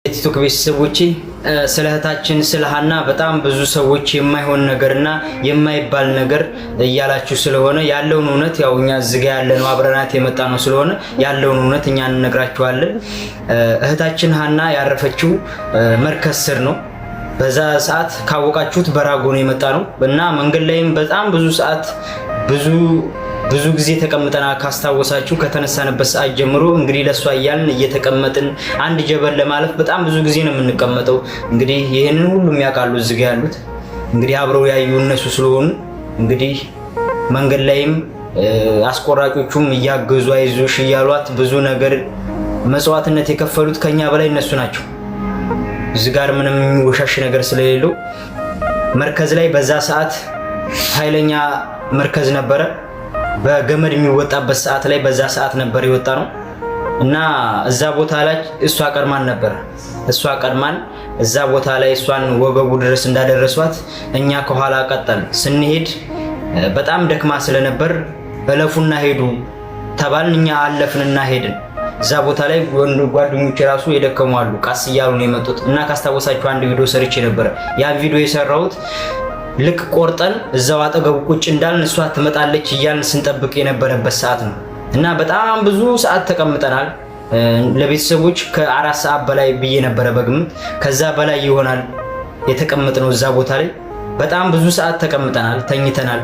ቲክቶክ ቤተሰቦቼ ስለ እህታችን ስለ ሀና በጣም ብዙ ሰዎች የማይሆን ነገርና የማይባል ነገር እያላችሁ ስለሆነ ያለውን እውነት ያው እኛ እዚህ ጋር ያለነው አብረናት የመጣ ነው ስለሆነ ያለውን እውነት እኛ እንነግራችኋለን። እህታችን ሀና ያረፈችው መርከዝ ስር ነው። በዛ ሰዓት ካወቃችሁት በራጎ ነው የመጣ ነው እና መንገድ ላይም በጣም ብዙ ሰዓት ብዙ ጊዜ ተቀምጠና ካስታወሳችሁ ከተነሳንበት ሰዓት ጀምሮ እንግዲህ ለሷ እያልን እየተቀመጥን አንድ ጀበል ለማለፍ በጣም ብዙ ጊዜ ነው የምንቀመጠው። እንግዲህ ይሄንን ሁሉም ያውቃሉ እዚህ ጋር ያሉት እንግዲህ አብረው ያዩ እነሱ ስለሆኑ እንግዲህ መንገድ ላይም አስቆራጮቹም እያገዙ አይዞሽ እያሏት ብዙ ነገር መስዋዕትነት የከፈሉት ከኛ በላይ እነሱ ናቸው። እዚህ ጋር ምንም የሚወሻሽ ነገር ስለሌለው መርከዝ ላይ በዛ ሰዓት ኃይለኛ መርከዝ ነበረ። በገመድ የሚወጣበት ሰዓት ላይ በዛ ሰዓት ነበር የወጣ ነው እና እዛ ቦታ ላይ እሷ ቀድማን እዛ ቦታ ላይ እሷን ወገቡ ድረስ እንዳደረሷት እኛ ከኋላ ቀጠል ስንሄድ በጣም ደክማ ስለነበር እለፉና ሄዱ ተባልን። እኛ አለፍንና ሄድን። እዛ ቦታ ላይ ጓደኞቼ ራሱ የደከሙ አሉ፣ ቃስ እያሉ ነው የመጡት እና ካስታወሳችሁ አንድ ቪዲዮ ሰርቼ ነበር። ያ ቪዲዮ የሰራሁት ልክ ቆርጠን እዛው አጠገቡ ቁጭ እንዳልን እሷ ትመጣለች እያልን ስንጠብቅ የነበረበት ሰዓት ነው እና በጣም ብዙ ሰዓት ተቀምጠናል። ለቤተሰቦች ከ4 ሰዓት በላይ ብዬ ነበረ በግምት ከዛ በላይ ይሆናል የተቀመጥነው እዛ ቦታ ላይ በጣም ብዙ ሰዓት ተቀምጠናል፣ ተኝተናል።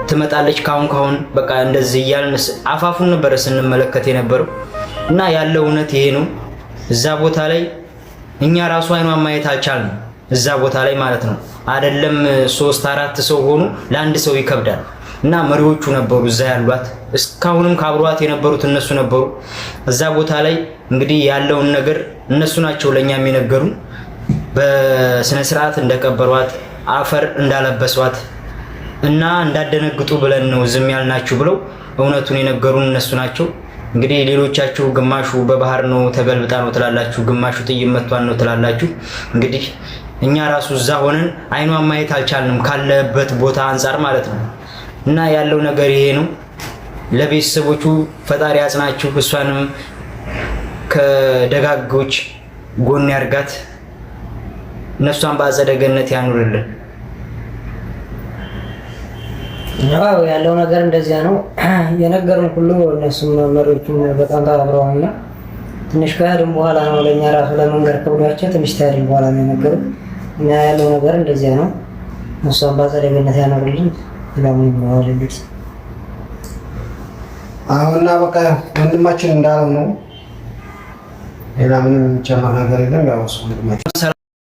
ትመጣለች ካሁን በቃ እንደዚህ እያልን አፋፉን ነበር ስንመለከት የነበረው እና ያለው እውነት ይሄ ነው። እዛ ቦታ ላይ እኛ ራሱ አይኗን ማየት አልቻልንም። እዛ ቦታ ላይ ማለት ነው አይደለም 3-4 ሰው ሆኑ ለአንድ ሰው ይከብዳል እና መሪዎቹ ነበሩ እዛ ያሏት። እስካሁንም ካብሯት የነበሩት እነሱ ነበሩ። እዛ ቦታ ላይ እንግዲህ ያለውን ነገር እነሱ ናቸው ለኛ የሚነገሩን። በስነ ስርዓት እንደቀበሯት አፈር እንዳለበሷት እና እንዳደነግጡ ብለን ነው ዝም ያልናችሁ ብለው እውነቱን የነገሩን እነሱ ናቸው። እንግዲህ ሌሎቻችሁ ግማሹ በባህር ነው ተገልብጣ ነው ትላላችሁ፣ ግማሹ ጥይት መቷን ነው ትላላችሁ። እንግዲህ እኛ ራሱ እዛ ሆነን አይኗን ማየት አልቻልንም ካለበት ቦታ አንፃር ማለት ነው እና ያለው ነገር ይሄ ነው። ለቤተሰቦቹ ፈጣሪ ያጽናችሁ፣ እሷንም ከደጋጎች ጎን ያርጋት፣ ነፍሷን በአጸደ ገነት ያኑርልን። ያው ያለው ነገር እንደዚያ ነው የነገሩን ሁሉ። እነሱም መሪዎቹም በጣም ተባብረዋልና ትንሽ ከሄድን በኋላ ነው ለኛ ራሱ ለመንገር ከብዷቸው ትንሽ ከሄድን በኋላ ነው የነገሩን እና ያለው ነገር እንደዚያ ነው። እሷን በአጸደ ገነት ያኑርልን። ለምን ነው እንግዲህ አሁንና በቃ ወንድማችን እንዳለው ነው። ሌላ ምንም ጨማሪ ነገር የለም። ያው እሱ ወንድማችን